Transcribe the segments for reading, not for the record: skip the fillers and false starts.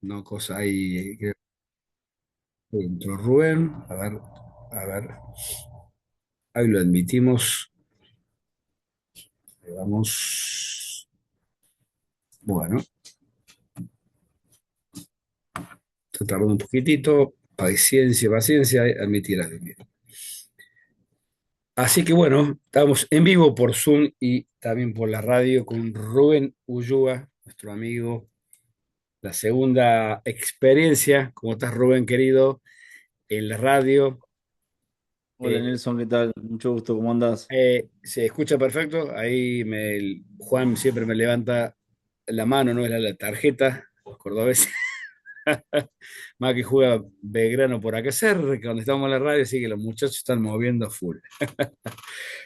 No, cosa ahí. Entró Rubén. A ver. Ahí lo admitimos. Le damos. Bueno, está tardando un poquitito. Paciencia, paciencia. Admitir. Así que bueno, estamos en vivo por Zoom y también por la radio con Rubén Ulloa, nuestro amigo. La segunda experiencia, ¿cómo estás, Rubén, querido? En la radio. Hola Eh, Nelson, ¿qué tal? Mucho gusto, ¿cómo andás? ¿Se escucha perfecto? Juan siempre me levanta la mano, no es la tarjeta, los cordobeses. Más que juega Belgrano por acá cerca, cuando estamos en la radio, así que los muchachos están moviendo full.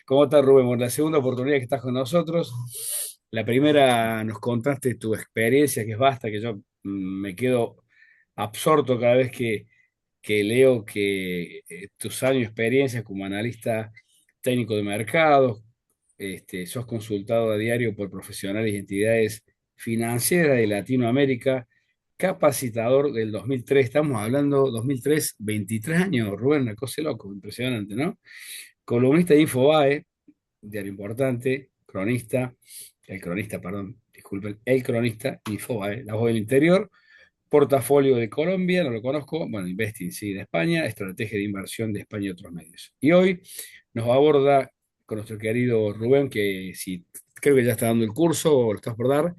¿Cómo estás, Rubén? Por la segunda oportunidad que estás con nosotros. La primera nos contaste tu experiencia, que es basta, que yo me quedo absorto cada vez que leo que tus años de experiencia como analista técnico de mercados, sos consultado a diario por profesionales y entidades financieras de Latinoamérica, capacitador del 2003, estamos hablando 2003, 23 años, Rubén, una cosa de loco, impresionante, ¿no? Columnista de Infobae, diario importante, cronista, perdón, disculpen, el cronista, Infobae, La Voz del Interior, portafolio de Colombia, no lo conozco, bueno, Investing sí, de España, estrategia de inversión de España y otros medios. Y hoy nos aborda con nuestro querido Rubén, que si creo que ya está dando el curso o lo estás por dar,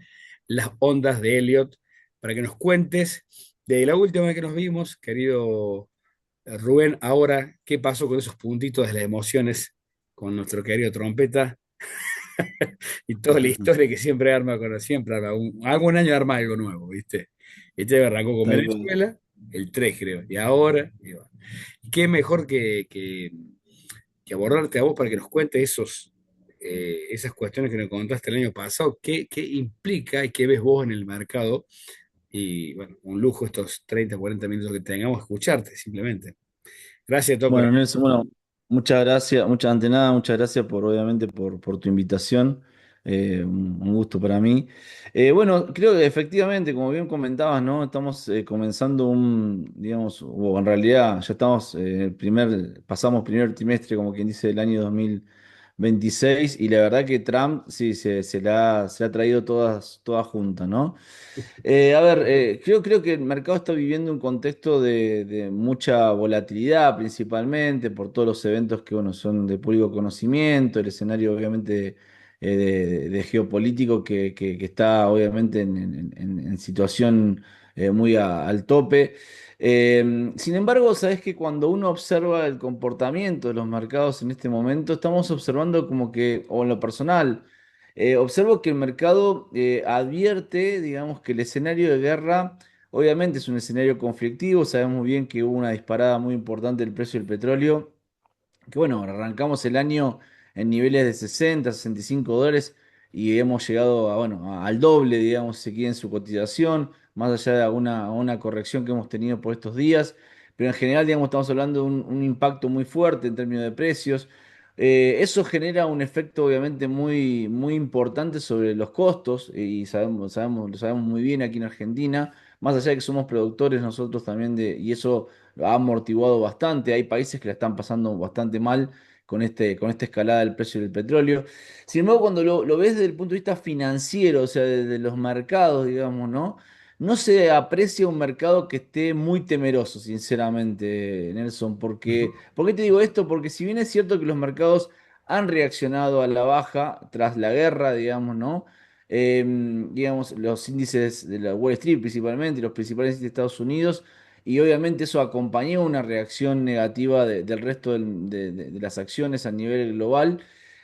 las ondas de Elliot, para que nos cuentes de la última vez que nos vimos, querido Rubén, ahora, ¿qué pasó con esos puntitos de las emociones con nuestro querido trompeta y toda la historia que siempre arma siempre arma, algún año arma algo nuevo, ¿viste? Este arrancó con Tal cual. Venezuela, el 3 creo, y ahora, y bueno, qué mejor que abordarte a vos para que nos cuentes esas cuestiones que nos contaste el año pasado, qué implica y qué ves vos en el mercado, y bueno, un lujo estos 30 40 minutos que tengamos escucharte, simplemente. Gracias de todo Bueno, corazón. Nelson, muchas gracias, ante nada, muchas gracias obviamente, por tu invitación. Un gusto para mí. Bueno, creo que efectivamente, como bien comentabas, ¿no? Estamos comenzando digamos, o en realidad ya estamos pasamos primer trimestre, como quien dice, del año 2026, y la verdad que Trump sí se la ha traído todas juntas, ¿no? A ver, creo que el mercado está viviendo un contexto de mucha volatilidad, principalmente por todos los eventos que, bueno, son de público conocimiento, el escenario obviamente de geopolítico que está obviamente en situación muy al tope. Sin embargo, sabes que cuando uno observa el comportamiento de los mercados en este momento, estamos observando como que, o en lo personal, observo que el mercado advierte, digamos, que el escenario de guerra, obviamente es un escenario conflictivo, sabemos muy bien que hubo una disparada muy importante del precio del petróleo, que bueno, arrancamos el año en niveles de 60, $65 y hemos llegado bueno, al doble, digamos, si se quiere, en su cotización, más allá de una corrección que hemos tenido por estos días. Pero en general, digamos, estamos hablando de un impacto muy fuerte en términos de precios. Eso genera un efecto obviamente muy importante sobre los costos y lo sabemos muy bien aquí en Argentina, más allá de que somos productores nosotros también y eso ha amortiguado bastante. Hay países que la están pasando bastante mal con esta escalada del precio del petróleo. Sin embargo, cuando lo ves desde el punto de vista financiero, o sea, desde los mercados, digamos, ¿no? No se aprecia un mercado que esté muy temeroso, sinceramente, Nelson. ¿Por qué te digo esto? Porque si bien es cierto que los mercados han reaccionado a la baja tras la guerra, digamos, ¿no? Digamos, los índices de la Wall Street principalmente, los principales índices de Estados Unidos, y obviamente eso acompañó una reacción negativa del resto de las acciones a nivel global.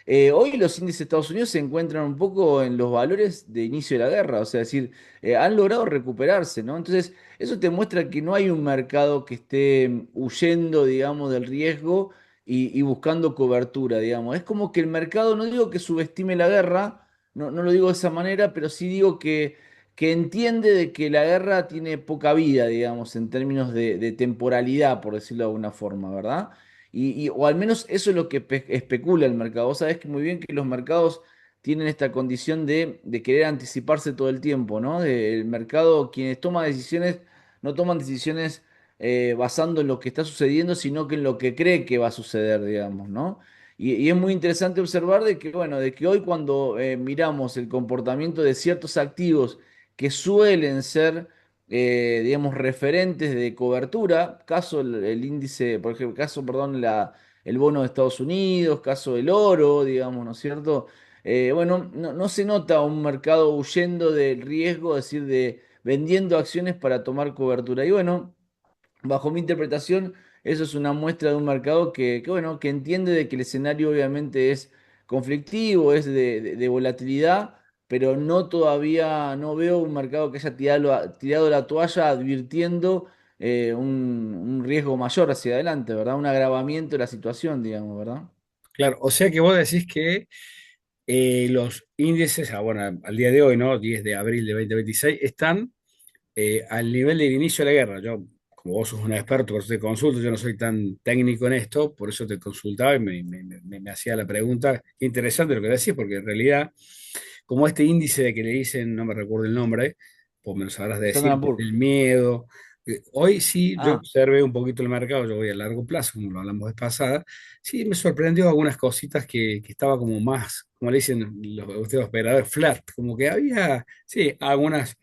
Hoy los índices de Estados Unidos se encuentran un poco en los valores de inicio de la guerra, o sea, es decir, han logrado recuperarse, ¿no? Entonces, eso te muestra que no hay un mercado que esté huyendo, digamos, del riesgo y buscando cobertura, digamos. Es como que el mercado, no digo que subestime la guerra, no lo digo de esa manera, pero sí digo que entiende de que la guerra tiene poca vida, digamos, en términos de temporalidad, por decirlo de alguna forma, ¿verdad? O al menos eso es lo que especula el mercado. Vos sabés que muy bien que los mercados tienen esta condición de querer anticiparse todo el tiempo, ¿no? El mercado, quienes toman decisiones, no toman decisiones basando en lo que está sucediendo, sino que en lo que cree que va a suceder, digamos, ¿no? Y es muy interesante observar de que, bueno, de que hoy cuando miramos el comportamiento de ciertos activos que suelen ser, digamos, referentes de cobertura, caso el índice, por ejemplo, caso, perdón, el bono de Estados Unidos, caso el oro, digamos, ¿no es cierto? Bueno, no se nota un mercado huyendo del riesgo, es decir, de vendiendo acciones para tomar cobertura. Y bueno, bajo mi interpretación, eso es una muestra de un mercado bueno, que entiende de que el escenario obviamente es conflictivo, es de volatilidad, pero no todavía no veo un mercado que haya tirado la toalla advirtiendo un riesgo mayor hacia adelante, ¿verdad? Un agravamiento de la situación, digamos, ¿verdad? Claro, o sea que vos decís que los índices, bueno, al día de hoy, ¿no? 10 de abril de 2026, están al nivel del inicio de la guerra. Yo, como vos sos un experto, por eso te consulto, yo no soy tan técnico en esto, por eso te consultaba y me hacía la pregunta. Qué interesante lo que decís, porque en realidad, como este índice de que le dicen, no me recuerdo el nombre, pues me lo sabrás decir, Standard Poor's. el miedo. Hoy sí, yo Ah, observé un poquito el mercado, yo voy a largo plazo, como lo hablamos de pasada, sí me sorprendió algunas cositas que estaba como más, como le dicen ustedes operadores, flat, como que había, sí, algunas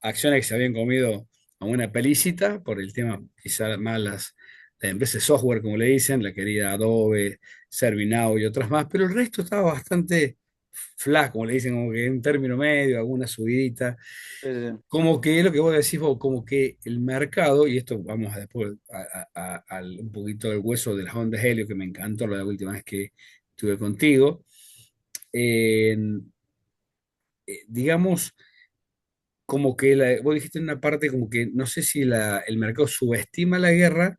acciones que se habían comido a una pelicita por el tema, quizá más las empresas de software, como le dicen, la querida Adobe, ServiceNow y otras más, pero el resto estaba bastante flat, como le dicen, como que en término medio, alguna subidita, como que lo que vos decís vos, como que el mercado, y esto vamos a después un poquito del hueso de las ondas de helio, que me encantó la última vez que estuve contigo, eh, digamos, como que vos dijiste en una parte como que no sé si el mercado subestima la guerra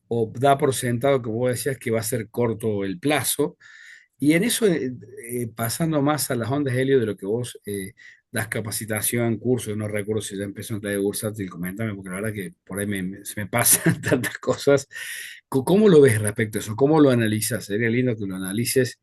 o da por sentado que vos decías que va a ser corto el plazo. Y en eso, pasando más a las ondas de helio de lo que vos das capacitación, cursos, no recuerdo si ya empezó en clave bursátil, coméntame, porque la verdad que por ahí se me pasan tantas cosas. ¿Cómo lo ves respecto a eso? ¿Cómo lo analizas? Sería lindo que lo analices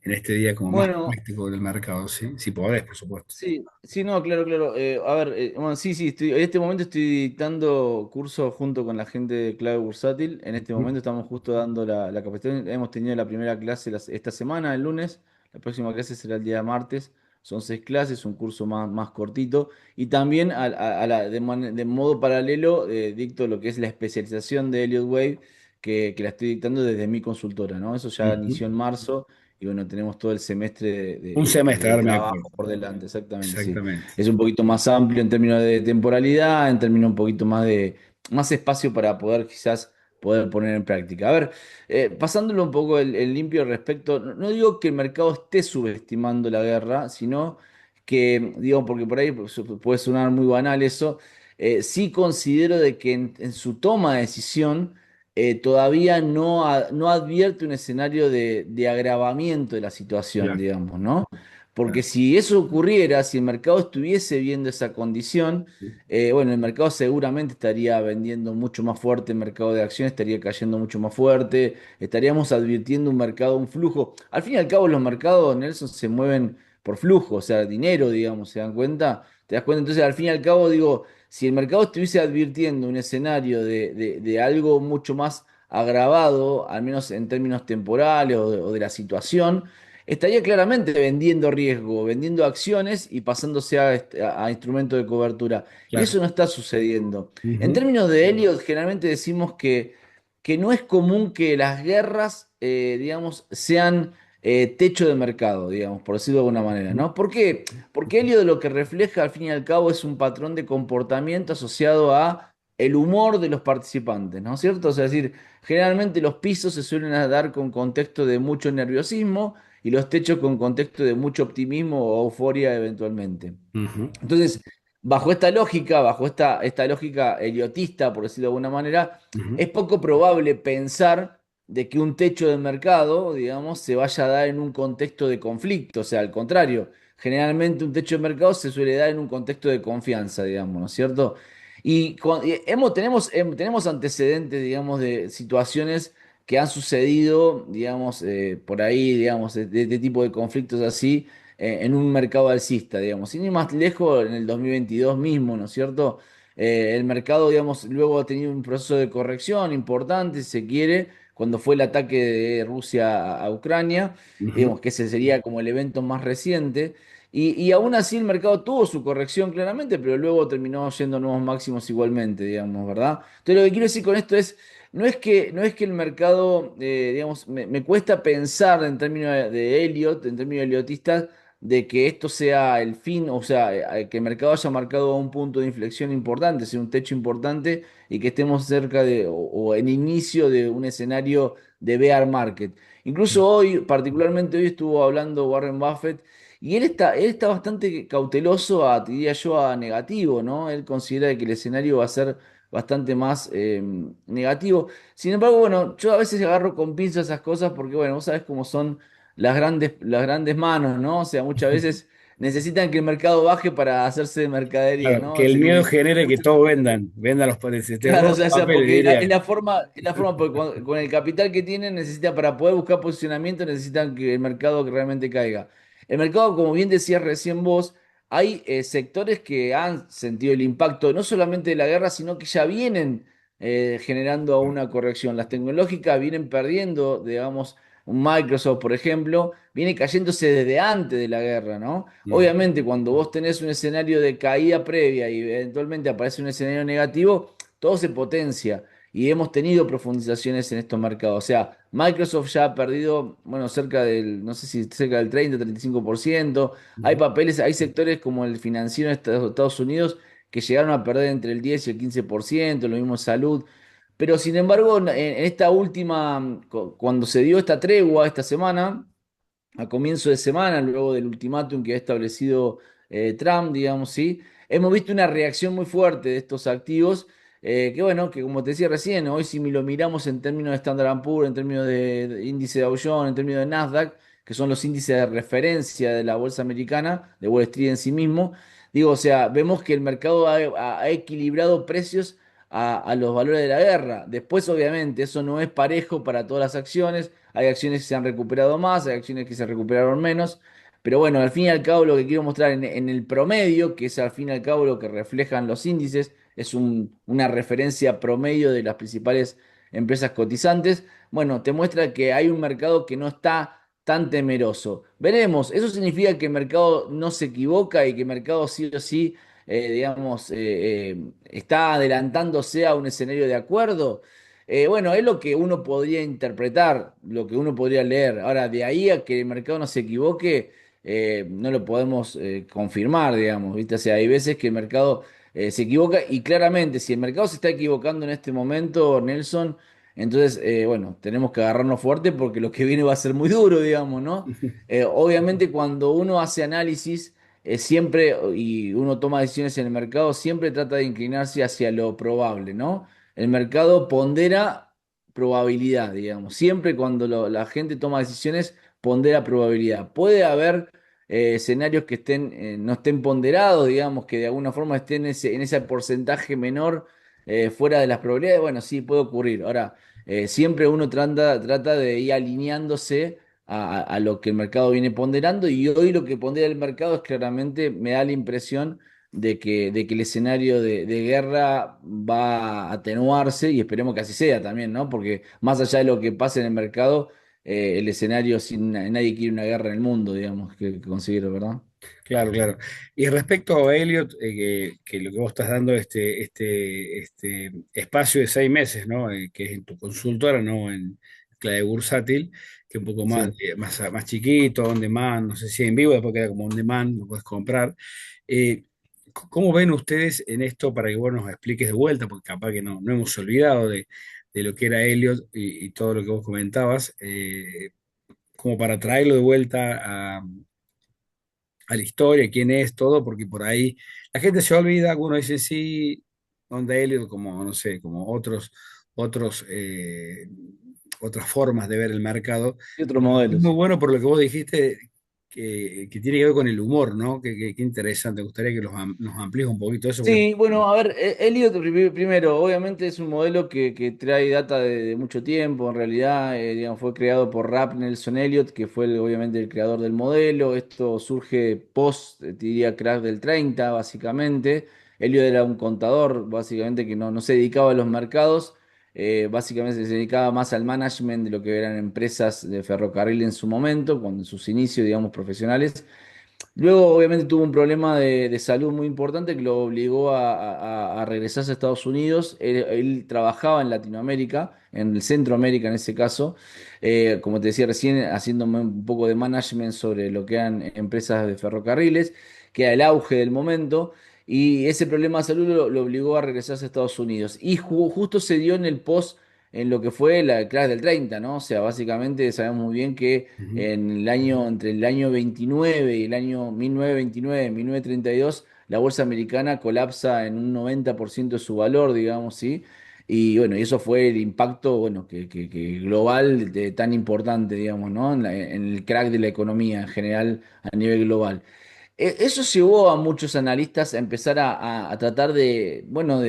en este día como más bueno, práctico del mercado, ¿sí? Si podés, por supuesto. sí, sí, no, claro, claro. A ver, bueno, sí, sí, en este momento estoy dictando cursos junto con la gente de Clave Bursátil. En este Ujú. momento estamos justo dando la capacitación. Hemos tenido la primera clase esta semana, el lunes. La próxima clase será el día martes. Son 6 clases, un curso más cortito. Y también de modo paralelo dicto lo que es la especialización de Elliott Wave, que la estoy dictando desde mi consultora, ¿no? Eso ya Ujú. inició en marzo. Y bueno, tenemos todo el semestre Un semestre, de ahora me acuerdo. trabajo por delante, exactamente, sí. Exactamente. Es un poquito más amplio en términos de temporalidad, en términos un poquito más espacio para poder quizás poder poner en práctica. A ver, pasándolo un poco el limpio respecto, no digo que el mercado esté subestimando la guerra, sino que, digo, porque por ahí puede sonar muy banal eso, sí considero de que en su toma de decisión todavía no advierte un escenario de agravamiento de la situación, Claro, digamos, ¿no? Porque claro. si eso ocurriera, si el mercado estuviese viendo esa condición, bueno, el mercado seguramente estaría vendiendo mucho más fuerte, el mercado de acciones estaría cayendo mucho más fuerte, estaríamos advirtiendo un mercado, un flujo. Al fin y al cabo, los mercados, Nelson, se mueven por flujo, o sea, dinero, digamos, ¿se dan cuenta? ¿Te das cuenta? Entonces, al fin y al cabo, digo, si el mercado estuviese advirtiendo un escenario de algo mucho más agravado, al menos en términos temporales o de la situación, estaría claramente vendiendo riesgo, vendiendo acciones y pasándose a instrumentos de cobertura. Y Claro. eso no está sucediendo. En Ujú. términos de Elliot, generalmente decimos que no es común que las guerras, digamos, sean techo de mercado, digamos, por decirlo de alguna manera, Ujú. ¿no? ¿Por qué? Porque Elliot lo que refleja al fin y al cabo es un patrón de comportamiento asociado a el humor de los participantes, ¿no es cierto? O sea, es decir, generalmente los pisos se suelen dar con contexto de mucho nerviosismo y los techos con contexto de mucho optimismo o euforia eventualmente. Ujú. Entonces, bajo esta lógica eliotista, por decirlo de alguna manera, Ujú. es poco probable pensar de que un techo de mercado, digamos, se vaya a dar en un contexto de conflicto. O sea, al contrario, generalmente un techo de mercado se suele dar en un contexto de confianza, digamos, ¿no es cierto? Y tenemos antecedentes, digamos, de situaciones que han sucedido, digamos, por ahí, digamos, de este tipo de conflictos así, en un mercado alcista, digamos. Sin ir más lejos, en el 2022 mismo, ¿no es cierto? El mercado, digamos, luego ha tenido un proceso de corrección importante, si se quiere, cuando fue el ataque de Rusia a Ucrania, Ujú. digamos que ese sería como el evento más reciente. Y aún así el mercado tuvo su corrección claramente, pero luego terminó yendo a nuevos máximos igualmente, digamos, ¿verdad? Entonces lo que quiero decir con esto es, no es que el mercado, digamos, me cuesta pensar en términos de Elliot, en términos eliotistas, de que esto sea el fin, o sea, que el mercado haya marcado un punto de inflexión importante, sea un techo importante y que estemos cerca de, o en inicio de un escenario de bear market. Incluso hoy, particularmente hoy estuvo hablando Warren Buffett y él está bastante cauteloso a, te diría yo, a negativo, ¿no? Él considera que el escenario va a ser bastante más negativo. Sin embargo, bueno, yo a veces agarro con pinzas esas cosas porque, bueno, vos sabés cómo son las grandes manos, ¿no? O sea, muchas veces necesitan que el mercado baje para hacerse de mercadería, Claro, ¿no? que el Así miedo como, genere que todos vendan los papeles. Te claro, o robo sea, papeles, porque diría. porque con el capital que tienen necesita para poder buscar posicionamiento, necesitan que el mercado que realmente caiga. El mercado, como bien decías recién vos, hay sectores que han sentido el impacto no solamente de la guerra, sino que ya vienen generando una corrección. Las tecnológicas vienen perdiendo, digamos, un Microsoft, por ejemplo, viene cayéndose desde antes de la guerra, ¿no? Mm. Obviamente, cuando vos tenés un escenario de caída previa y eventualmente aparece un escenario negativo, todo se potencia y hemos tenido profundizaciones en estos mercados. O sea, Microsoft ya ha perdido, bueno, cerca del, no sé si cerca del 30-35%. Hay Ujú. papeles, hay sectores como el financiero en Estados Unidos que llegaron a perder entre el 10 y el 15%, lo mismo salud. Pero sin embargo, en esta última, cuando se dio esta tregua esta semana, a comienzo de semana, luego del ultimátum que ha establecido Trump, digamos, ¿sí? Hemos visto una reacción muy fuerte de estos activos, que bueno, que como te decía recién, hoy si lo miramos en términos de Standard Poor's, en términos de índice de Dow Jones, en términos de Nasdaq, que son los índices de referencia de la bolsa americana, de Wall Street en sí mismo, digo, o sea, vemos que el mercado ha equilibrado precios a los valores de la guerra. Después, obviamente, eso no es parejo para todas las acciones. Hay acciones que se han recuperado más, hay acciones que se recuperaron menos. Pero bueno, al fin y al cabo lo que quiero mostrar en el promedio, que es al fin y al cabo lo que reflejan los índices, es una referencia promedio de las principales empresas cotizantes. Bueno, te muestra que hay un mercado que no está tan temeroso. Veremos, ¿eso significa que el mercado no se equivoca y que el mercado sí o sí, digamos, está adelantándose a un escenario de acuerdo? Bueno, es lo que uno podría interpretar, lo que uno podría leer. Ahora, de ahí a que el mercado no se equivoque, no lo podemos confirmar, digamos, ¿viste? O sea, hay veces que el mercado se equivoca y claramente, si el mercado se está equivocando en este momento, Nelson, entonces, bueno, tenemos que agarrarnos fuerte porque lo que viene va a ser muy duro, digamos, ¿no? Obviamente, cuando uno hace análisis, siempre, y uno toma decisiones en el mercado, siempre trata de inclinarse hacia lo probable, ¿no? El mercado pondera probabilidad, digamos. Siempre cuando la gente toma decisiones, pondera probabilidad. Puede haber escenarios que no estén ponderados, digamos, que de alguna forma estén en ese porcentaje menor fuera de las probabilidades. Bueno, sí, puede ocurrir. Ahora, siempre uno trata de ir alineándose a lo que el mercado viene ponderando y hoy lo que pondera el mercado es claramente, me da la impresión de que el escenario de guerra va a atenuarse y esperemos que así sea también, ¿no? Porque más allá de lo que pase en el mercado, el escenario, sin nadie quiere una guerra en el mundo, digamos, que conseguir, ¿verdad? Claro, claro. Y respecto a Elliot, que lo que vos estás dando este espacio de 6 meses, ¿no? Que es en tu consultora, no en clave bursátil, que es un poco más, Sí. más chiquito, on demand, no sé si en vivo, después queda como on demand, lo puedes comprar. ¿Cómo ven ustedes en esto para que vos nos expliques de vuelta? Porque capaz que no hemos olvidado de lo que era Elliot y todo lo que vos comentabas, como para traerlo de vuelta a la historia, quién es, todo, porque por ahí la gente se olvida, algunos dicen sí, Onda Elliot, como, no sé, como otros, otras formas de ver el mercado. Y otros Es muy modelos. bueno por lo que vos dijiste, que tiene que ver con el humor, ¿no? Qué interesante. Me gustaría que nos amplíes un poquito eso, porque Sí, bueno, a ver, Elliot primero, obviamente es un modelo que trae data de mucho tiempo, en realidad, digamos, fue creado por Rap Nelson Elliot, que fue obviamente el creador del modelo. Esto surge post, te diría, crash del 30, básicamente. Elliot era un contador, básicamente, que no se dedicaba a los mercados, básicamente se dedicaba más al management de lo que eran empresas de ferrocarril en su momento, cuando en sus inicios, digamos, profesionales. Luego, obviamente, tuvo un problema de salud muy importante que lo obligó a regresarse a Estados Unidos. Él trabajaba en Latinoamérica, en el Centroamérica en ese caso, como te decía recién, haciendo un poco de management sobre lo que eran empresas de ferrocarriles, que era el auge del momento. Y ese problema de salud lo obligó a regresarse a Estados Unidos. Y justo se dio en el post, en lo que fue la crash del 30, ¿no? O sea, básicamente sabemos muy bien que ujú, entre el año 29 y el año 1929, 1932, la bolsa americana colapsa en un 90% de su valor, digamos, ¿sí? Y bueno, y eso fue el impacto, bueno, que global tan importante, digamos, ¿no? En el crack de la economía en general a nivel global. Eso llevó a muchos analistas a empezar a tratar de, bueno, tratar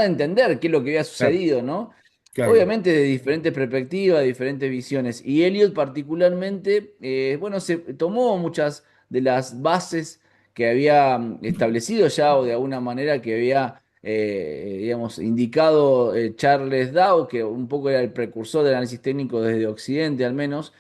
de entender qué es lo que había claro, sucedido, ¿no? claro. Obviamente de diferentes perspectivas, de diferentes visiones. Y Eliot particularmente, bueno, se tomó muchas de las bases que había establecido ya o de alguna manera que había, digamos, indicado Charles Dow, que un poco era el precursor del análisis técnico desde Occidente al menos.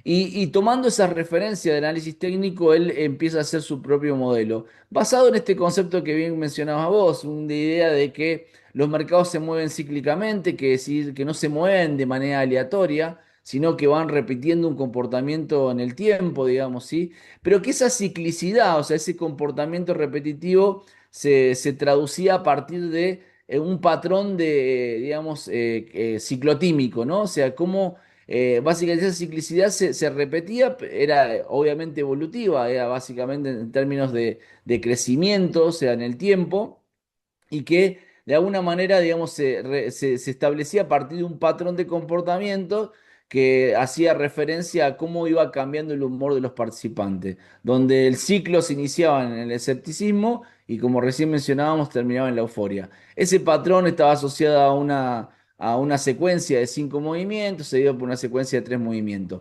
Y tomando esa referencia de análisis técnico, él empieza a hacer su propio modelo, basado en este concepto que bien mencionabas vos, una idea de que los mercados se mueven cíclicamente, que decir que no se mueven de manera aleatoria, sino que van repitiendo un comportamiento en el tiempo, digamos, ¿sí? Pero que esa ciclicidad, o sea, ese comportamiento repetitivo, se traducía a partir de un patrón de, digamos, ciclotímico, ¿no? O sea, cómo básicamente esa ciclicidad se repetía, era obviamente evolutiva, era básicamente en términos de crecimiento, o sea, en el tiempo y que de alguna manera, digamos, se establecía a partir de un patrón de comportamiento que hacía referencia a cómo iba cambiando el humor de los participantes, donde el ciclo se iniciaba en el escepticismo y como recién mencionábamos, terminaba en la euforia. Ese patrón estaba asociado a una secuencia de 5 movimientos, seguido por una secuencia de 3 movimientos.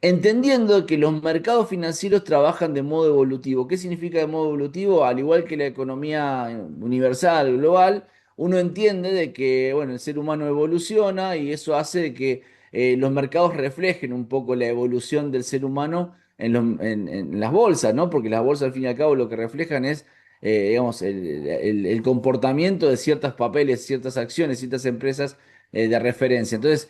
Entendiendo que los mercados financieros trabajan de modo evolutivo. ¿Qué significa de modo evolutivo? Al igual que la economía universal, global, uno entiende de que, bueno, el ser humano evoluciona y eso hace que los mercados reflejen un poco la evolución del ser humano en las bolsas, ¿no? Porque las bolsas, al fin y al cabo, lo que reflejan es, digamos, el comportamiento de ciertos papeles, ciertas acciones, ciertas empresas de referencia. Entonces,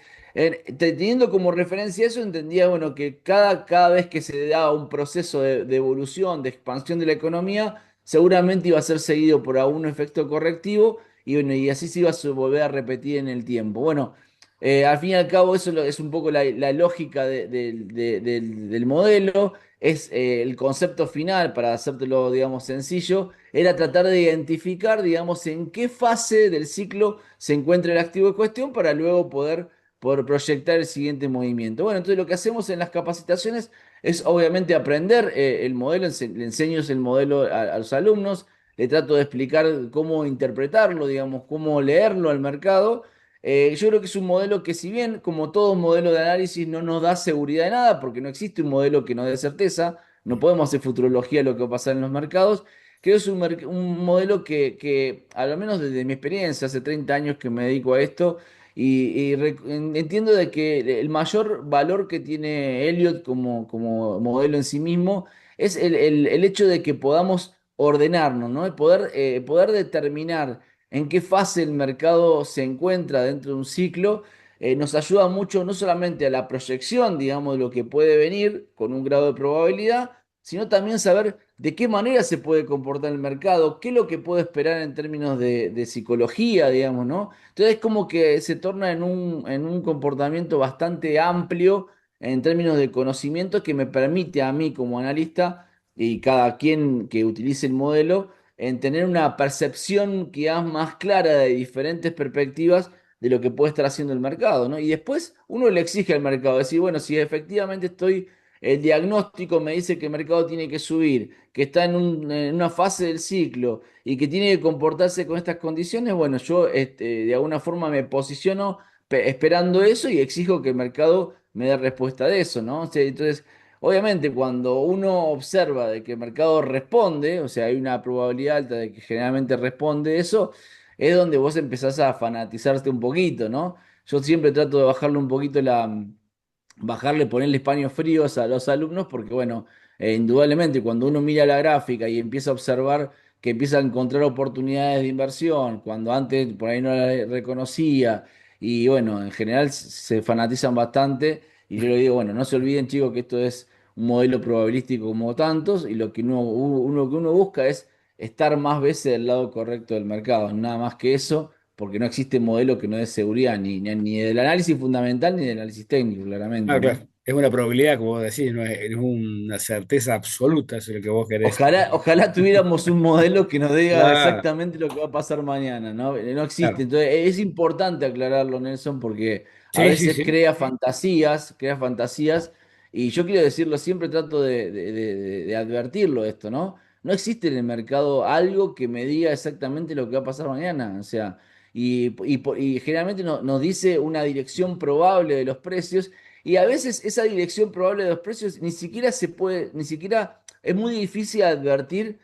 teniendo como referencia eso, entendía, bueno, que cada vez que se daba un proceso de evolución, de expansión de la economía, seguramente iba a ser seguido por algún efecto correctivo y, bueno, y así se iba a volver a repetir en el tiempo. Bueno, al fin y al cabo eso es un poco la lógica del modelo, es el concepto final, para hacértelo, digamos, sencillo, era tratar de identificar, digamos, en qué fase del ciclo se encuentra el activo en cuestión para luego poder por proyectar el siguiente movimiento. Bueno, entonces lo que hacemos en las capacitaciones es obviamente aprender el modelo, le enseño el modelo a los alumnos, le trato de explicar cómo interpretarlo, digamos, cómo leerlo al mercado. Yo creo que es un modelo que si bien, como todo modelo de análisis, no nos da seguridad de nada, porque no existe un modelo que nos dé certeza, no podemos hacer futurología de lo que va a pasar en los mercados, creo que es un modelo que, a lo menos desde mi experiencia, hace 30 años que me dedico a esto, entiendo de que el mayor valor que tiene Elliot como modelo en sí mismo es el hecho de que podamos ordenarnos, ¿no? Poder determinar en qué fase el mercado se encuentra dentro de un ciclo, nos ayuda mucho no solamente a la proyección, digamos, de lo que puede venir con un grado de probabilidad, sino también saber de qué manera se puede comportar el mercado, qué es lo que puedo esperar en términos de psicología, digamos, ¿no? Entonces es como que se torna en un comportamiento bastante amplio en términos de conocimiento que me permite a mí como analista y cada quien que utilice el modelo en tener una percepción quizás más clara de diferentes perspectivas de lo que puede estar haciendo el mercado, ¿no? Y después uno le exige al mercado, decir, bueno, si efectivamente estoy el diagnóstico me dice que el mercado tiene que subir, que está en una fase del ciclo y que tiene que comportarse con estas condiciones, bueno, yo de alguna forma me posiciono esperando eso y exijo que el mercado me dé respuesta de eso, ¿no? O sea, entonces, obviamente, cuando uno observa de que el mercado responde, o sea, hay una probabilidad alta de que generalmente responde eso, es donde vos empezás a fanatizarte un poquito, ¿no? Yo siempre trato de bajarle un poquito bajarle, ponerle paños fríos a los alumnos, porque bueno, indudablemente cuando uno mira la gráfica y empieza a observar que empieza a encontrar oportunidades de inversión, cuando antes por ahí no la reconocía, y bueno, en general se fanatizan bastante, y yo le digo, bueno, no se olviden chicos que esto es un modelo probabilístico como tantos, y lo que uno busca es estar más veces del lado correcto del mercado, nada más que eso porque no existe modelo que no dé seguridad ni del análisis fundamental ni del análisis técnico, Ah, claramente, ¿no? claro. Es una probabilidad, como vos decís, no es una certeza absoluta, eso es lo que vos querés. Ojalá tuviéramos un modelo que nos diga Claro, exactamente lo que va a pasar mañana, ¿no? No existe. claro. Entonces, es importante aclararlo, Nelson, porque a Sí, sí, veces sí. crea fantasías, y yo quiero decirlo, siempre trato de advertirlo esto, ¿no? No existe en el mercado algo que me diga exactamente lo que va a pasar mañana, o sea, y generalmente nos dice una dirección probable de los precios, y a veces esa dirección probable de los precios ni siquiera se puede, ni siquiera es muy difícil advertir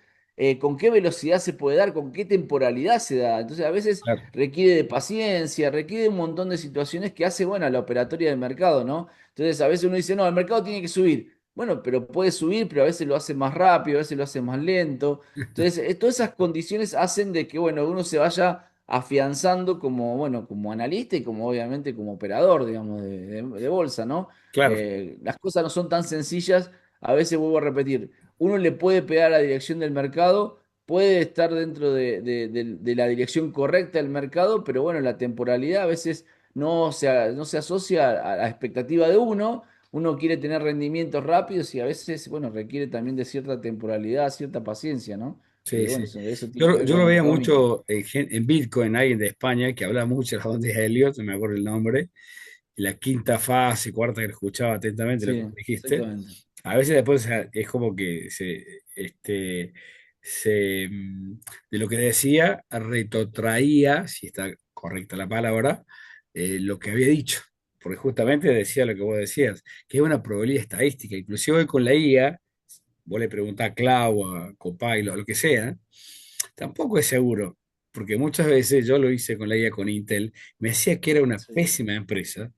con qué velocidad se puede dar, con qué temporalidad se da. Entonces, a veces Claro. requiere de paciencia, requiere un montón de situaciones que hace, bueno, la operatoria del mercado, ¿no? Entonces, a veces uno dice, no, el mercado tiene que subir. Bueno, pero puede subir, pero a veces lo hace más rápido, a veces lo hace más lento. Entonces, todas esas condiciones hacen de que, bueno, uno se vaya afianzando como, bueno, como analista y como obviamente como operador, digamos, de bolsa, ¿no? Claro. Las cosas no son tan sencillas, a veces vuelvo a repetir, uno le puede pegar a la dirección del mercado, puede estar dentro de la dirección correcta del mercado, pero bueno, la temporalidad a veces no se asocia a la expectativa de uno. Uno quiere tener rendimientos rápidos y a veces, bueno, requiere también de cierta temporalidad, cierta paciencia, ¿no? Sí, Que bueno, sí. eso tiene que Yo, ver yo con lo la veía economía. mucho en Bitcoin, alguien de España que hablaba mucho de la onda de Elliot, no me acuerdo el nombre, y la quinta fase, cuarta, que lo escuchaba atentamente lo que Sí, vos dijiste. exactamente. A veces después, o sea, es como que de lo que decía, retrotraía, si está correcta la palabra, lo que había dicho. Porque justamente decía lo que vos decías, que es una probabilidad estadística. Inclusive hoy con la IA, vos le preguntás a Clau, a Copilot, a lo que sea, tampoco es seguro. Porque muchas veces yo lo hice con la IA con Intel, me decía que era una Sí, pésima empresa.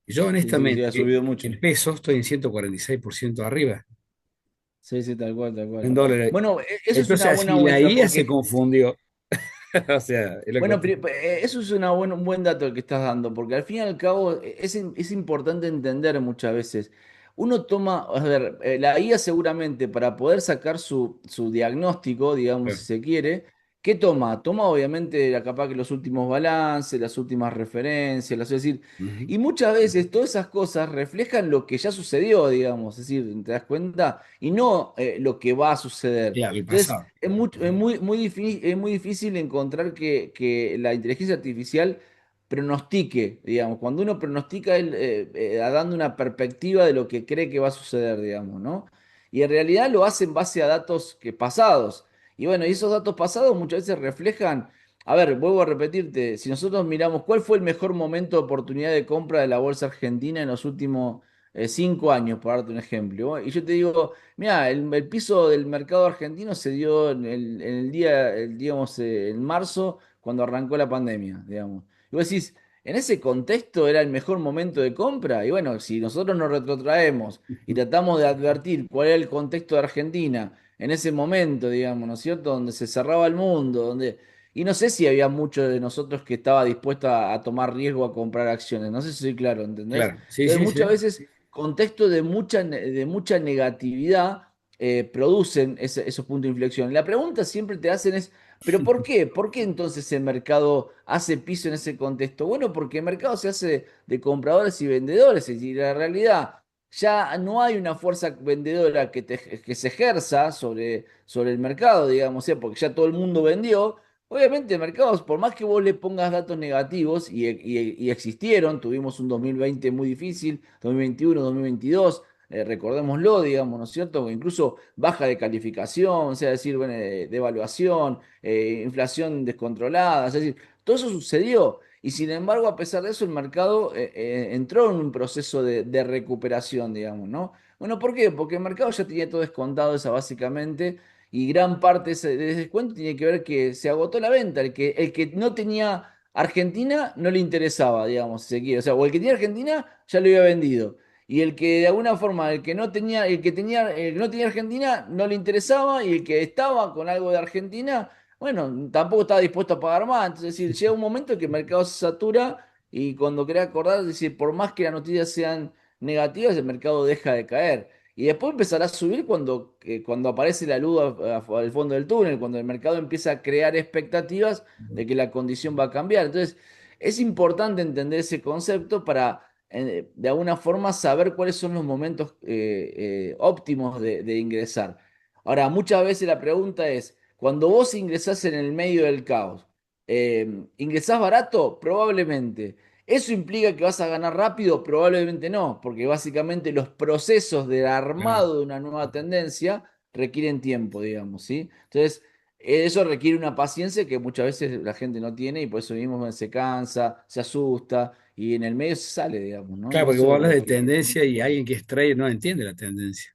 Y yo sí, sí, sí, ha honestamente, subido mucho. en pesos estoy en 146% arriba, Sí, sí, tal cual, tal en cual. dólares. Bueno, eso es una Entonces, buena si la muestra IA se porque confundió, o sea, es lo que vos bueno, eso es un buen dato el que estás dando, porque al fin y al cabo es importante entender muchas veces. Uno toma, a ver, la IA seguramente para poder sacar su diagnóstico, digamos, si se quiere, ¿qué toma? Toma obviamente capaz que los últimos balances, las últimas referencias, es decir, Ujú. y muchas veces todas esas cosas reflejan lo que ya sucedió, digamos, es decir, ¿te das cuenta? Y no lo que va a suceder. Claro, el Entonces, pasado. es muy difícil encontrar que la inteligencia artificial pronostique, digamos. Cuando uno pronostica, él dando una perspectiva de lo que cree que va a suceder, digamos, ¿no? Y en realidad lo hace en base a datos pasados. Y bueno, y esos datos pasados muchas veces reflejan, a ver, vuelvo a repetirte, si nosotros miramos cuál fue el mejor momento de oportunidad de compra de la bolsa argentina en los últimos 5 años, por darte un ejemplo. Y yo te digo, mira, el piso del mercado argentino se dio en el día, digamos, en marzo, cuando arrancó la pandemia, digamos. Y vos decís, en ese contexto era el mejor momento de compra. Y bueno, si nosotros nos retrotraemos y tratamos de advertir cuál era el contexto de Argentina en ese momento, digamos, ¿no es cierto? Donde se cerraba el mundo, donde... Y no sé si había mucho de nosotros que estaba dispuesto a tomar riesgo a comprar acciones. No sé si soy claro, ¿entendés? Claro, sí, Entonces, sí, muchas sí. veces contextos de mucha negatividad producen esos puntos de inflexión. La pregunta siempre te hacen es, ¿pero por qué? ¿Por qué entonces el mercado hace piso en ese contexto? Bueno, porque el mercado se hace de compradores y vendedores, es decir, la realidad ya no hay una fuerza vendedora que se ejerza sobre el mercado, digamos, ¿sí? Porque ya todo el mundo vendió. Obviamente, mercados, por más que vos le pongas datos negativos, y existieron, tuvimos un 2020 muy difícil, 2021, 2022, recordémoslo, digamos, ¿no es cierto? O incluso baja de calificación, o sea, es decir, bueno, devaluación, inflación descontrolada, es decir, todo eso sucedió. Y sin embargo, a pesar de eso, el mercado entró en un proceso de recuperación, digamos, ¿no? Bueno, ¿por qué? Porque el mercado ya tenía todo descontado, esa básicamente, y gran parte de ese descuento tiene que ver que se agotó la venta. El que no tenía Argentina no le interesaba, digamos, si se quiere. O sea, o el que tenía Argentina ya lo había vendido. Y el que de alguna forma, el que no tenía Argentina no le interesaba, y el que estaba con algo de Argentina, bueno, tampoco estaba dispuesto a pagar más. Entonces, es decir, llega un momento en que el mercado se satura, y cuando querés acordar, es decir, por más que las noticias sean negativas, el mercado deja de caer. Y después empezará a subir cuando aparece la luz al fondo del túnel, cuando el mercado empieza a crear expectativas de que la condición va a cambiar. Entonces, es importante entender ese concepto para, de alguna forma, saber cuáles son los momentos óptimos de ingresar. Ahora, muchas veces la pregunta es, cuando vos ingresás en el medio del caos, ¿ingresás barato? Probablemente. ¿Eso implica que vas a ganar rápido? Probablemente no, porque básicamente los procesos del Claro. armado de una nueva tendencia requieren tiempo, digamos, ¿sí? Entonces, eso requiere una paciencia que muchas veces la gente no tiene, y por eso mismo se cansa, se asusta y en el medio se sale, digamos, ¿no? Claro, Y porque eso es vos lo hablas que de hay que... tendencia y alguien que es trader no entiende la tendencia.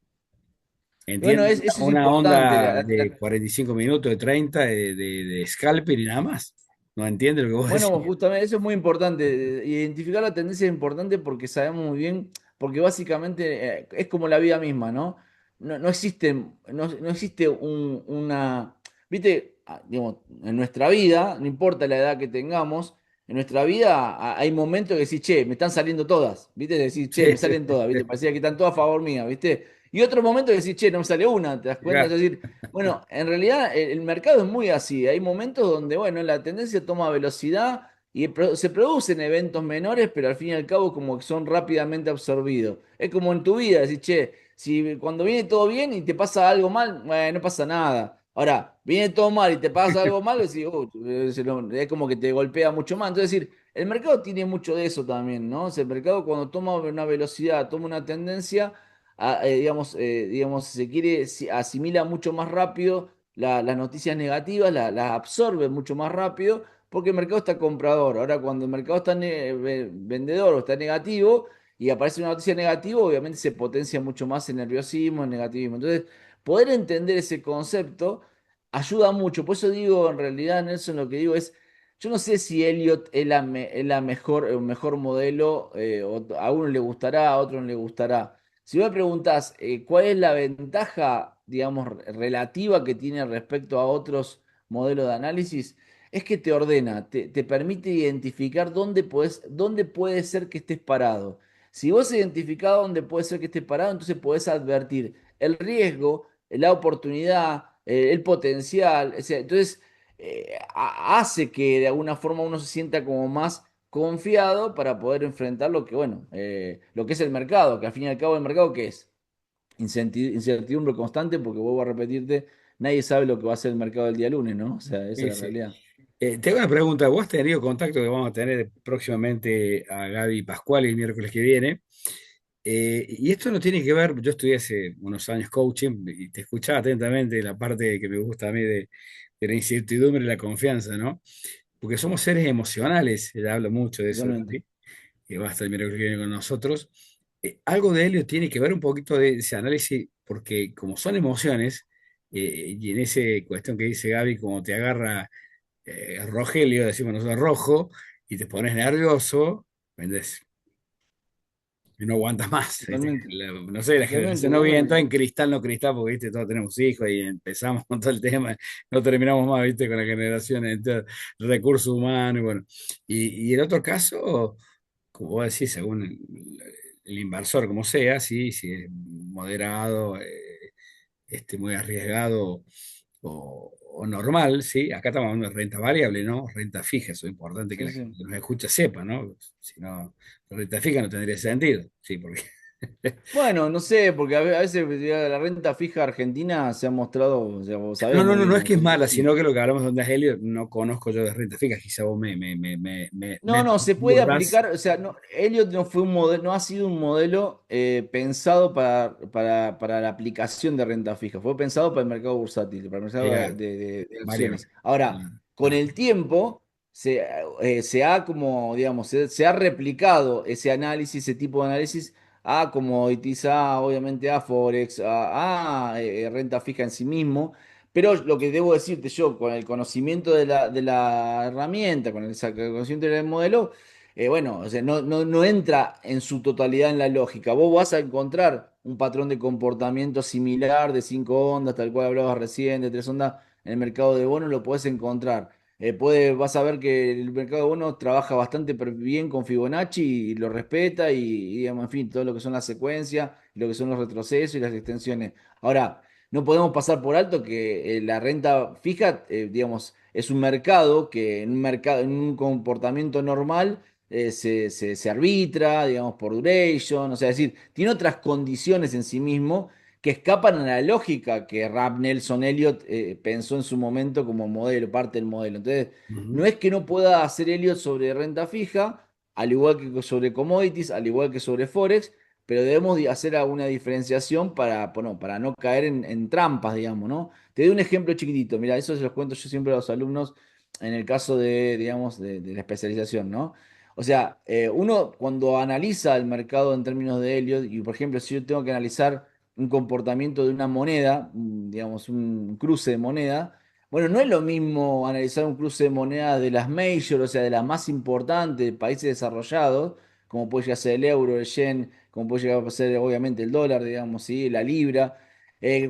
Bueno, Entiende eso es una importante. onda de 45 minutos, de 30, de scalping y nada más. No entiende lo que vos Bueno, decís. justamente eso es muy importante. Identificar la tendencia es importante porque sabemos muy bien, porque básicamente es como la vida misma, ¿no? No existe, no existe una, viste, digamos, en nuestra vida, no importa la edad que tengamos, en nuestra vida hay momentos que decís, che, me están saliendo todas, ¿viste? Decís, che, Sí, me sí, salen todas, ¿viste? Parecía que están todas a favor mía, ¿viste? Y otro momento que decís, che, no me sale una, ¿te das cuenta? Es claro. decir, bueno, en realidad el mercado es muy así. Hay momentos donde, bueno, la tendencia toma velocidad y se producen eventos menores, pero al fin y al cabo como que son rápidamente absorbidos. Es como en tu vida, decir, che, si cuando viene todo bien y te pasa algo mal, bueno, no pasa nada. Ahora, viene todo mal y te pasa algo mal, decís, es como que te golpea mucho más. Entonces, es decir, el mercado tiene mucho de eso también, ¿no? O sea, el mercado cuando toma una velocidad, toma una tendencia digamos, si se quiere, asimila mucho más rápido las noticias negativas, las absorbe mucho más rápido, porque el mercado está comprador. Ahora, cuando el mercado está vendedor o está negativo y aparece una noticia negativa, obviamente se potencia mucho más el nerviosismo, el negativismo. Entonces, poder entender ese concepto ayuda mucho. Por eso digo, en realidad, Nelson, lo que digo es, yo no sé si Elliot es la mejor, el mejor modelo, a uno le gustará, a otro no le gustará. Si me preguntás cuál es la ventaja, digamos, relativa que tiene respecto a otros modelos de análisis, es que te ordena, te permite identificar dónde puede ser que estés parado. Si vos identificás dónde puede ser que estés parado, entonces podés advertir el riesgo, la oportunidad, el potencial. O sea, entonces, hace que de alguna forma uno se sienta como más confiado para poder enfrentar lo que, bueno, lo que es el mercado, que al fin y al cabo el mercado, ¿qué es? Incertidumbre constante, porque vuelvo a repetirte, nadie sabe lo que va a ser el mercado el día lunes, ¿no? O sea, esa Sí, es la sí. realidad. Tengo una pregunta. ¿Vos has tenido contacto que vamos a tener próximamente a Gaby Pascual el miércoles que viene? Y esto no tiene que ver, yo estudié hace unos años coaching y te escuchaba atentamente la parte que me gusta a mí de la incertidumbre y la confianza, ¿no? Porque somos seres emocionales, ella habla mucho de eso, Totalmente. Gaby, que va a estar el miércoles que viene con nosotros. Algo de Helio tiene que ver un poquito de ese análisis, porque como son emociones, y en esa cuestión que dice Gaby, como te agarra Rogelio, decimos nosotros rojo, y te pones nervioso, ¿entendés? Y no aguantas más, ¿viste? Totalmente. No sé, la Totalmente, generación no viene totalmente. en cristal, no cristal, porque ¿viste? Todos tenemos hijos y empezamos con todo el tema, no terminamos más, ¿viste? Con la generación, entonces, recursos humanos, y bueno. Y en otro caso, como vos decís, según el inversor, como sea, sí, si es moderado, muy arriesgado o normal, ¿sí? Acá estamos hablando de renta variable, ¿no? Renta fija, eso es importante que Sí, la gente sí. que nos escucha sepa, ¿no? Si no, renta fija no tendría sentido, ¿sí? Porque Bueno, no sé, porque a veces la renta fija argentina se ha mostrado, o sea, vos No, sabés no, muy no, bien no es cómo que es mala, funciona. sino que lo que hablamos de Ondas Helio no conozco yo de renta fija, quizá vos No, no, se puede abordás. aplicar, o sea, no, Elliot no fue un modelo, no ha sido un modelo pensado para la aplicación de renta fija, fue pensado para el mercado bursátil, para el mercado Claro, de variable. acciones. Ahora, Claro. con Ah, el tiempo se ha como, digamos, se ha replicado ese análisis, ese tipo de análisis a commodities, obviamente a Forex, renta fija en sí mismo. Pero lo que debo decirte yo, con el conocimiento de la herramienta, con el conocimiento del modelo, bueno, o sea, no entra en su totalidad en la lógica. Vos vas a encontrar un patrón de comportamiento similar de 5 ondas, tal cual hablabas recién, de 3 ondas, en el mercado de bonos lo podés encontrar. Vas a ver que el mercado de bonos trabaja bastante bien con Fibonacci y lo respeta digamos, en fin, todo lo que son las secuencias, lo que son los retrocesos y las extensiones. Ahora, no podemos pasar por alto que la renta fija, digamos, es un mercado que en un comportamiento normal se arbitra, digamos, por duration, o sea, es decir, tiene otras condiciones en sí mismo que escapan a la lógica que Rap Nelson Elliot pensó en su momento como modelo, parte del modelo. Entonces, no ujú, es que no pueda hacer Elliot sobre renta fija, al igual que sobre commodities, al igual que sobre Forex, pero debemos hacer alguna diferenciación bueno, para no caer en trampas, digamos, ¿no? Te doy un ejemplo chiquitito, mira, eso se los cuento yo siempre a los alumnos en el caso de, digamos, de la especialización, ¿no? O sea, uno cuando analiza el mercado en términos de Elliott, y por ejemplo, si yo tengo que analizar un comportamiento de una moneda, digamos, un cruce de moneda, bueno, no es lo mismo analizar un cruce de moneda de las major, o sea, de las más importantes de países desarrollados, como puede llegar a ser el euro, el yen, como puede llegar a ser obviamente el dólar, digamos, ¿sí? La libra.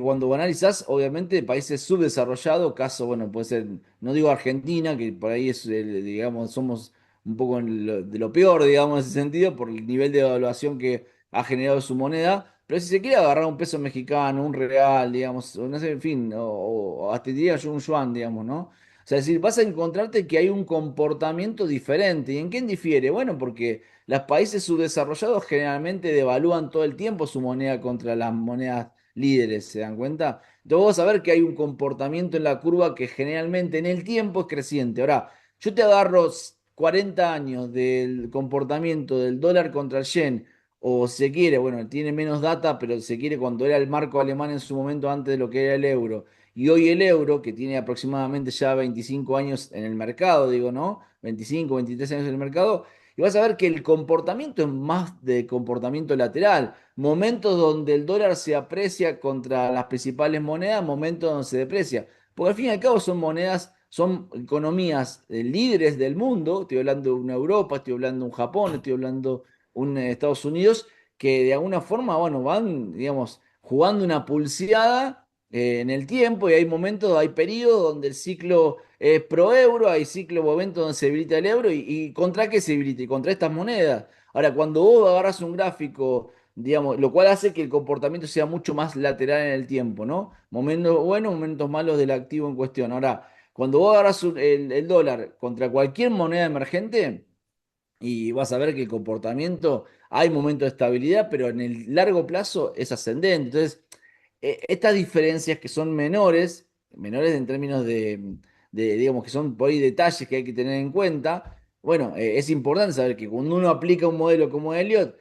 Cuando analizás, obviamente, países subdesarrollados, caso, bueno, puede ser, no digo Argentina, que por ahí es, digamos, somos un poco de lo peor, digamos, en ese sentido, por el nivel de evaluación que ha generado su moneda. Pero si se quiere agarrar un peso mexicano, un real, digamos, o no sé, en fin, o hasta diría yo un yuan, digamos, ¿no? O sea, es decir, vas a encontrarte que hay un comportamiento diferente. ¿Y en qué difiere? Bueno, porque los países subdesarrollados generalmente devalúan todo el tiempo su moneda contra las monedas líderes, ¿se dan cuenta? Entonces vos a ver que hay un comportamiento en la curva que generalmente en el tiempo es creciente. Ahora, yo te agarro 40 años del comportamiento del dólar contra el yen, o si se quiere, bueno, tiene menos data, pero si se quiere cuando era el marco alemán en su momento antes de lo que era el euro. Y hoy el euro, que tiene aproximadamente ya 25 años en el mercado, digo, ¿no? 25, 23 años en el mercado, y vas a ver que el comportamiento es más de comportamiento lateral. Momentos donde el dólar se aprecia contra las principales monedas, momentos donde se deprecia. Porque al fin y al cabo son monedas, son economías líderes del mundo. Estoy hablando de una Europa, estoy hablando de un Japón, estoy hablando de un Estados Unidos, que de alguna forma, bueno, van, digamos, jugando una pulseada en el tiempo y hay momentos, hay periodos donde el ciclo es pro euro, hay ciclo, momentos donde se debilita el euro y ¿contra qué se debilita? Y contra estas monedas. Ahora, cuando vos agarras un gráfico, digamos, lo cual hace que el comportamiento sea mucho más lateral en el tiempo, ¿no? Momentos buenos, momentos malos del activo en cuestión. Ahora, cuando vos agarras el dólar contra cualquier moneda emergente, y vas a ver que el comportamiento, hay momentos de estabilidad, pero en el largo plazo es ascendente. Entonces, estas diferencias que son menores, menores en términos digamos, que son por ahí detalles que hay que tener en cuenta, bueno, es importante saber que cuando uno aplica un modelo como Elliot,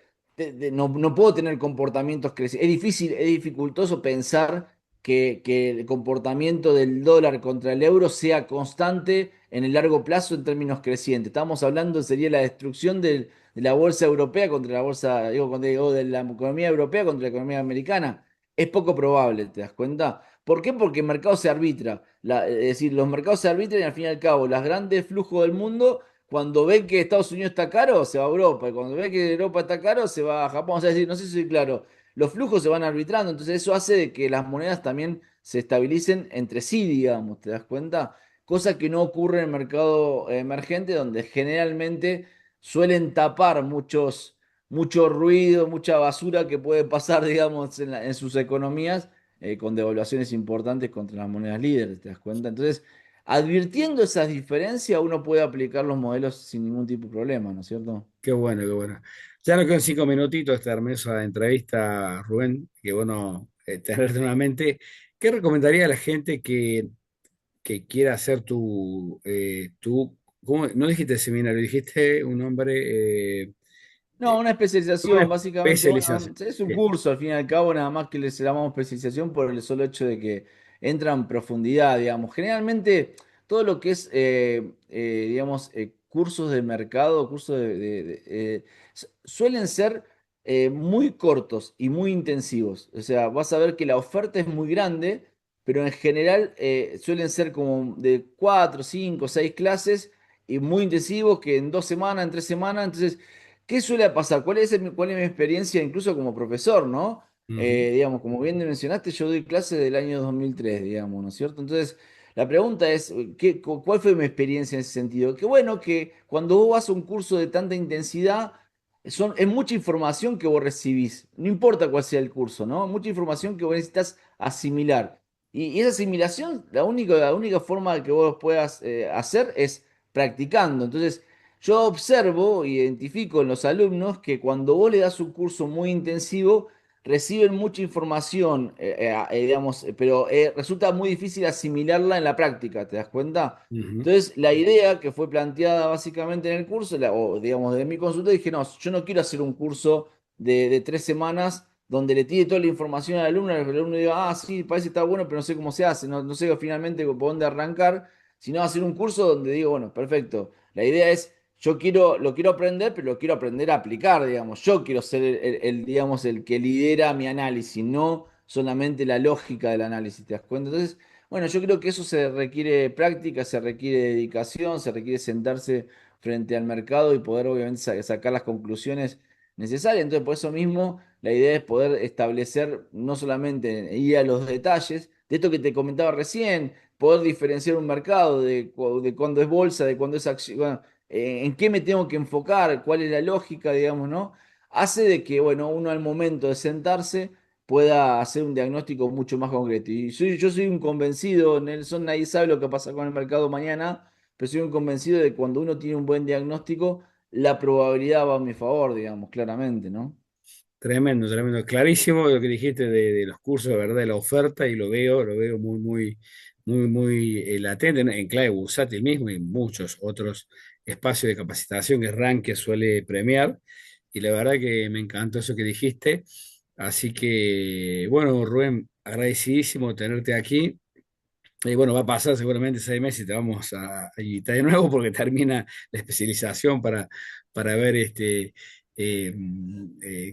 no puedo tener comportamientos crecientes. Es difícil, es dificultoso pensar que el comportamiento del dólar contra el euro sea constante en el largo plazo en términos crecientes. Estamos hablando, sería la destrucción de la bolsa europea contra la bolsa, digo, de la economía europea contra la economía americana. Es poco probable, ¿te das cuenta? ¿Por qué? Porque el mercado se arbitra. Es decir, los mercados se arbitran y al fin y al cabo, los grandes flujos del mundo, cuando ven que Estados Unidos está caro, se va a Europa. Y cuando ven que Europa está caro, se va a Japón. O sea, es decir, no sé si soy claro. Los flujos se van arbitrando, entonces eso hace de que las monedas también se estabilicen entre sí, digamos, ¿te das cuenta? Cosa que no ocurre en el mercado emergente, donde generalmente suelen tapar mucho ruido, mucha basura que puede pasar, digamos, en sus economías con devaluaciones importantes contra las monedas líderes, ¿te das cuenta? Entonces, advirtiendo esas diferencias, uno puede aplicar los modelos sin ningún tipo de problema, ¿no es cierto? qué bueno, qué bueno. Ya nos quedan 5 minutitos de terminar esa entrevista, Rubén, que bueno tenerte nuevamente. ¿Qué recomendaría a la gente que quiera hacer no dijiste seminario, dijiste un nombre, No, una una especialización, básicamente, bueno, especialización? es un Bien. curso al fin y al cabo, nada más que les llamamos especialización por el solo hecho de que entra en profundidad, digamos. Generalmente, todo lo que es, digamos, cursos de mercado, cursos suelen ser muy cortos y muy intensivos. O sea, vas a ver que la oferta es muy grande, pero en general suelen ser como de 4, 5, 6 clases y muy intensivos que en 2 semanas, en 3 semanas, entonces... ¿Qué suele pasar? ¿Cuál es mi experiencia incluso como profesor, ¿no? Ujú, Digamos, como bien mencionaste, yo doy clases del año 2003, digamos, ¿no es cierto? Entonces, la pregunta es, ¿cuál fue mi experiencia en ese sentido? Que bueno, que cuando vos vas a un curso de tanta intensidad, es mucha información que vos recibís, no importa cuál sea el curso, ¿no? Mucha información que vos necesitas asimilar. Y esa asimilación, la única forma que vos puedas hacer es practicando. Entonces, yo observo, identifico en los alumnos que cuando vos le das un curso muy intensivo, reciben mucha información, digamos, pero resulta muy difícil asimilarla en la práctica, ¿te das cuenta? ujú. Entonces, la idea que fue planteada básicamente en el curso, o digamos, de mi consulta, dije, no, yo no quiero hacer un curso de 3 semanas donde le tire toda la información al alumno, el alumno diga, ah, sí, parece que está bueno, pero no sé cómo se hace, no sé finalmente por dónde arrancar, sino hacer un curso donde digo, bueno, perfecto, la idea es lo quiero aprender, pero lo quiero aprender a aplicar, digamos. Yo quiero ser digamos, el que lidera mi análisis, no solamente la lógica del análisis, ¿te das cuenta? Entonces, bueno, yo creo que eso se requiere práctica, se requiere dedicación, se requiere sentarse frente al mercado y poder, obviamente, sacar las conclusiones necesarias. Entonces, por eso mismo, la idea es poder establecer, no solamente ir a los detalles, de esto que te comentaba recién, poder diferenciar un mercado de cuándo es bolsa, de cuándo es acción. Bueno, en qué me tengo que enfocar, cuál es la lógica, digamos, ¿no? Hace de que, bueno, uno al momento de sentarse pueda hacer un diagnóstico mucho más concreto. Y yo soy un convencido, Nelson, nadie sabe lo que pasa con el mercado mañana, pero soy un convencido de que cuando uno tiene un buen diagnóstico, la probabilidad va a mi favor, digamos, claramente, ¿no? Tremendo, tremendo. Clarísimo lo que dijiste de los cursos, de verdad, de la oferta, y lo veo muy, muy, muy, muy latente en clave bursátil mismo y en muchos otros espacios de capacitación que Rankia suele premiar. Y la verdad que me encantó eso que dijiste. Así que, bueno, Rubén, agradecidísimo tenerte aquí. Y bueno, va a pasar seguramente 6 meses y te vamos a invitar de nuevo porque termina la especialización para ver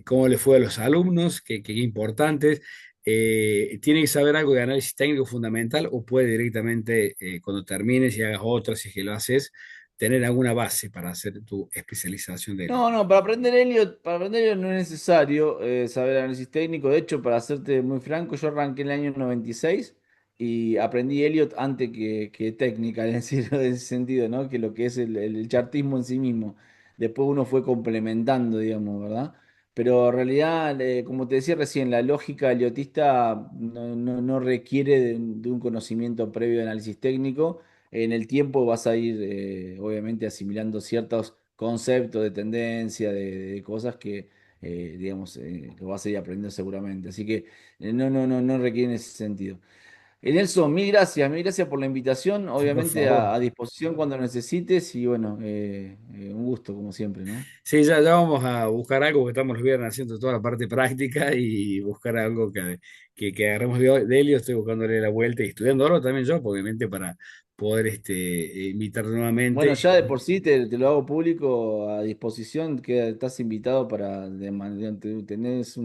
cómo le fue a los alumnos, qué importantes. ¿Tiene que saber algo de análisis técnico fundamental o puede directamente, cuando termines y hagas otra, si es que lo haces, tener alguna base para hacer tu especialización de él? No, para aprender Elliot no es necesario saber análisis técnico. De hecho, para serte muy franco, yo arranqué en el año 96 y aprendí Elliot antes que técnica, en decir, en ese sentido, ¿no? Que lo que es el chartismo en sí mismo. Después uno fue complementando, digamos, ¿verdad? Pero en realidad, como te decía recién, la lógica eliotista no requiere de un conocimiento previo de análisis técnico. En el tiempo vas a ir, obviamente, asimilando ciertos conceptos de tendencia, de cosas que, digamos, lo vas a ir aprendiendo seguramente. Así que no requiere en ese sentido. Nelson, mil gracias por la invitación, Por obviamente favor. a disposición cuando necesites y bueno, un gusto como siempre, ¿no? Sí, ya vamos a buscar algo, porque estamos los viernes haciendo toda la parte práctica y buscar algo que agarremos de él. Yo estoy buscándole la vuelta y estudiándolo también yo, obviamente, para poder invitar nuevamente. Bueno, ya de por sí te lo hago público a disposición, que estás invitado para tenés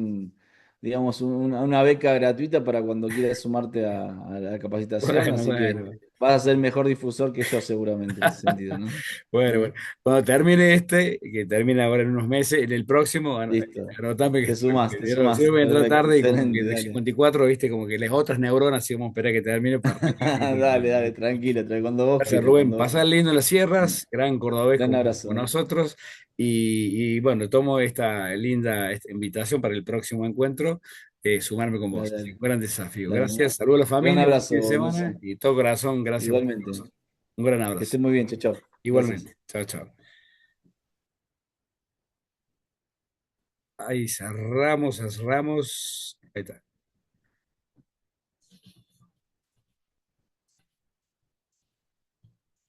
digamos, una beca gratuita para cuando quieras sumarte a la capacitación, Bueno, así que bueno, vas a ser mejor difusor que yo seguramente en ese sentido, ¿no? bueno, Eh, bueno. Cuando termine que termina ahora en unos meses, en el próximo, Listo. anotame que Te estoy, sumás, porque te yo sumás. voy a entrar Perfecto, tarde y como que excelente, de dale. 54, viste, como que las otras neuronas, y vamos a esperar que termine para Dale, dale, tranquilo, cuando vos Gracias, quieras, Rubén. cuando vos Pasar quieras. lindo en las sierras, gran cordobés Gran como abrazo. nosotros. Y bueno, tomo esta linda invitación para el próximo encuentro, sumarme con Dale, vos. dale, Un gran desafío. dale. Gracias, saludos a la Gran familia, buen fin de abrazo, semana Nelson. y todo corazón, gracias por Igualmente. todo. Un gran Que abrazo. estés muy bien, chao, chao. Gracias. Igualmente. Chao, chao. Ahí cerramos, cerramos. Ahí está.